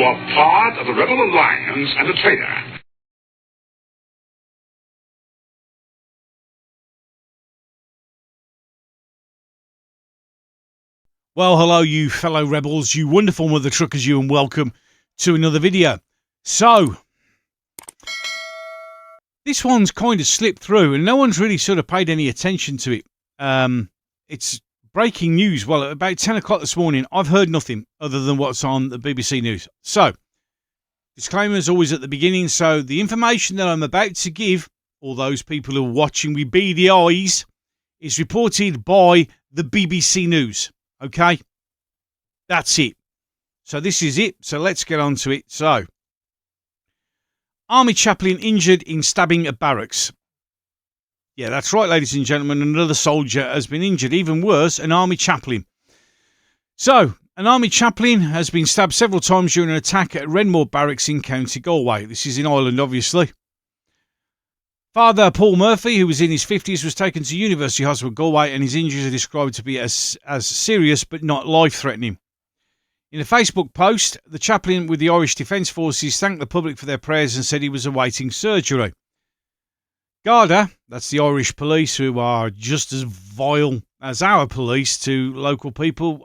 are part of the rebel alliance and a traitor. Well, hello, you fellow rebels, you wonderful mother truckers, you, and welcome to another video. So, this one's kind of slipped through, and no one's really sort of paid any attention to it. It's breaking news. Well, at about 10 o'clock this morning, I've heard nothing other than what's on the BBC News. So, disclaimer is always at the beginning. So, the information that I'm about to give, all those people who are watching with beady eyes, is reported by the BBC News. Okay, that's it. So this is it. So let's get on to it. So, Army chaplain injured in stabbing at barracks. Yeah, that's right, ladies and gentlemen. Another soldier has been injured. Even worse, an army chaplain. So, an army chaplain has been stabbed several times during an attack at Renmore Barracks in County Galway. This is in Ireland, obviously. Father Paul Murphy, who was in his 50s, was taken to University Hospital Galway, and his injuries are described to be as serious but not life-threatening. In a Facebook post, the chaplain with the Irish Defence Forces thanked the public for their prayers and said he was awaiting surgery. Garda, that's the Irish police, who are just as vile as our police to local people,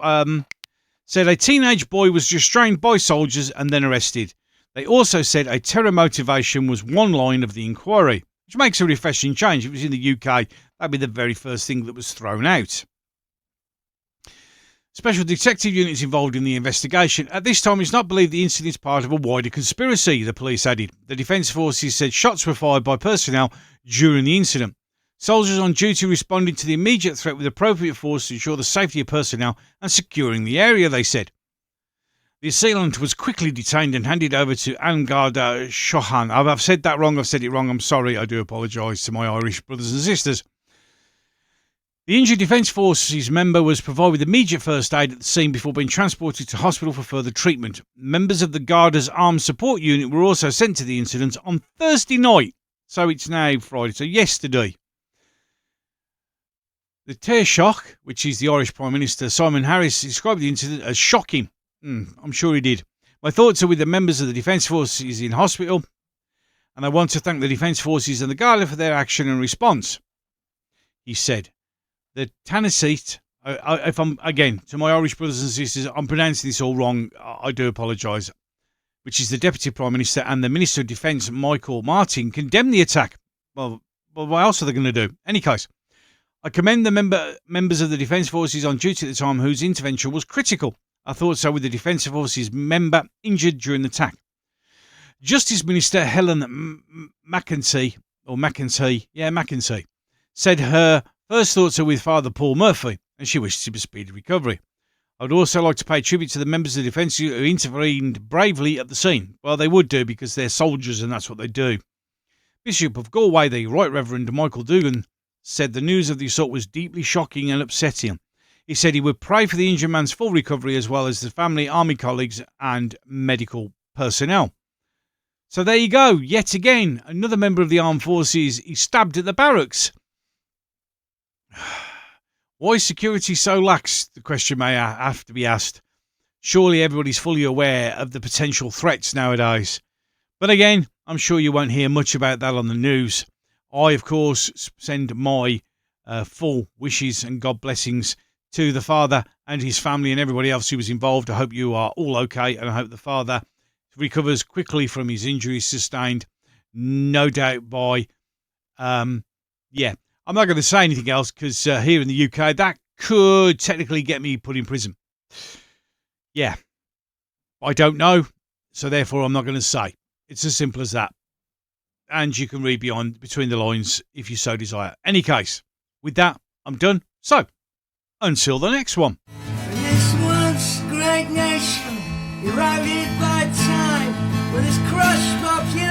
said a teenage boy was restrained by soldiers and then arrested. They also said a terror motivation was one line of the inquiry, which makes a refreshing change. If it was in the UK, that'd be the very first thing that was thrown out. Special detective units involved in the investigation. At this time, it's not believed the incident is part of a wider conspiracy, the police added. The Defence Forces said shots were fired by personnel during the incident. Soldiers on duty responded to the immediate threat with appropriate force to ensure the safety of personnel and securing the area, they said. The assailant was quickly detained and handed over to Garda Shohan. I've said that wrong. I've said it wrong. I'm sorry. I do apologise to my Irish brothers and sisters. The injured Defence Forces member was provided with immediate first aid at the scene before being transported to hospital for further treatment. Members of the Garda's Armed Support Unit were also sent to the incident on Thursday night. So it's now Friday. So yesterday. The Taoiseach, which is the Irish Prime Minister Simon Harris, described the incident as shocking. I'm sure he did. My thoughts are with the members of the Defence Forces in hospital, and I want to thank the Defence Forces and the Garda for their action and response, he said. The Tennessee, if I'm, again, to my Irish brothers and sisters, I'm pronouncing this all wrong, I do apologise, which is the Deputy Prime Minister and the Minister of Defence, Michael Martin, condemned the attack. Well, what else are they going to do? In any case, I commend the members of the Defence Forces on duty at the time whose intervention was critical. I thought so with the Defence Forces member injured during the attack. Justice Minister Helen McEntee, said her first thoughts are with Father Paul Murphy, and she wishes him a speedy recovery. I would also like to pay tribute to the members of the Defence who intervened bravely at the scene. Well, they would do because they're soldiers and that's what they do. Bishop of Galway, the Right Reverend Michael Dugan, said the news of the assault was deeply shocking and upsetting. He said he would pray for the injured man's full recovery as well as the family, army colleagues and medical personnel. So there you go. Yet again, another member of the armed forces is stabbed at the barracks. Why is security so lax? The question may have to be asked. Surely everybody's fully aware of the potential threats nowadays. But again, I'm sure you won't hear much about that on the news. I, of course, send my full wishes and God blessings to the father and his family and everybody else who was involved. I hope you are all okay, and I hope the father recovers quickly from his injuries sustained, no doubt by, I'm not going to say anything else because here in the UK, that could technically get me put in prison. Yeah, I don't know, so therefore I'm not going to say. It's as simple as that. And you can read between the lines if you so desire. Any case, with that, I'm done. So, until the next one. This once great nation, eroded by time, with its crushed population.